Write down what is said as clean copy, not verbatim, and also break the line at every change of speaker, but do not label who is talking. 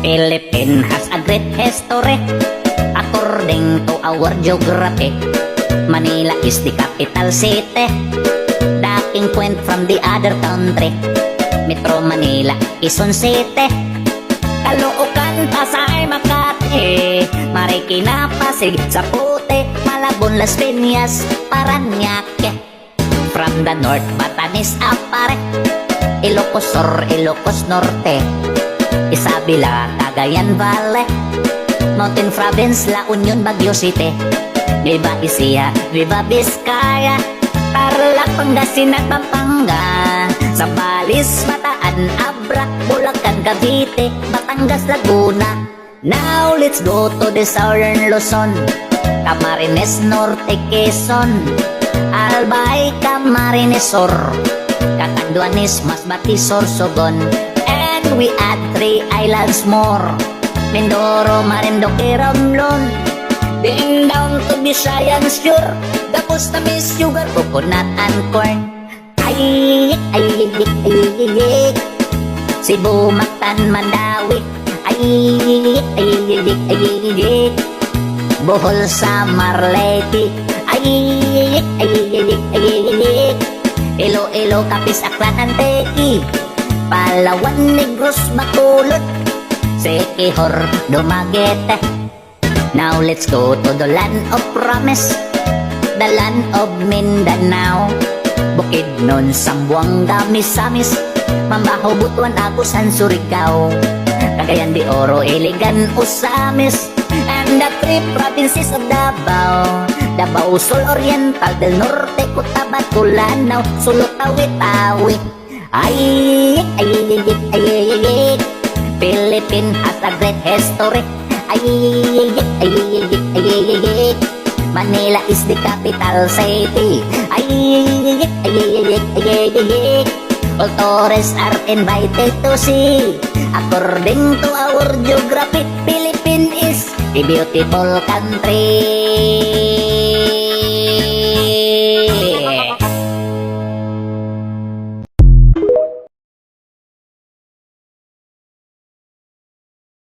Philippines has a great history. According to our geography, Manila is the capital city. The king went from the other country. Metro Manila, Quezon City, Caloocan, Pasay, Makati, Marikina, Pasig, Zapote, Malabon, Las Piñas, Parañaque. From the north, Batanes, Apare, Ilocos Sur, Ilocos Norte, Isabela, Cagayan Valley, Mountain Province, La Union, Baguio City, Nueva Ecija, Nueva Vizcaya, Tarlac, Pangasinan, Pampanga, Zambales, Bataan, Abra, Bulacan, Cavite, Batangas, Laguna. Now let's go to the southern Luzon, Camarines Norte, Quezon, Albay, Camarines Sur, Catanduanes, Masbate, Sorsogon, and we add 3 islands more: Mindoro, Marinduque, Romblon, then down to Visayas Shore, Gapos, Tamis, Sugar, Coconut, and Corn. Ay, ay, ay, ay, ay, Cebu, Mactan, Mandawi, ay, ay, ay, ay, ay, Bohol, Samar, Leyte, ay, ay, ay, ay, ay, Iloilo, Capiz, Aklan, Antequi, Palawan, Negros, Bacolod, Siquijor, Dumaguete. Now let's go to the land of promise, the land of Mindanao, Bukidnon, Sambuanga, Misamis, Mambaho, Butuan, Agusan, Surigao, Cagayan de Oro, Iligan, Osamis, and the 3 provinces of Davao, Davao Sur Oriental, del Norte, Cotabato, Lanao, Sulu, Tawi-Tawi. Ay, ay, ay, ay, ay, ay, Philippines has a great history. Ay, ay, ay, ay, ay, ay, ay, Manila is the capital city. Ay, ay, ay, ay, ay, ay, all tourists are invited to see. According to our geography, Philippines is a beautiful country.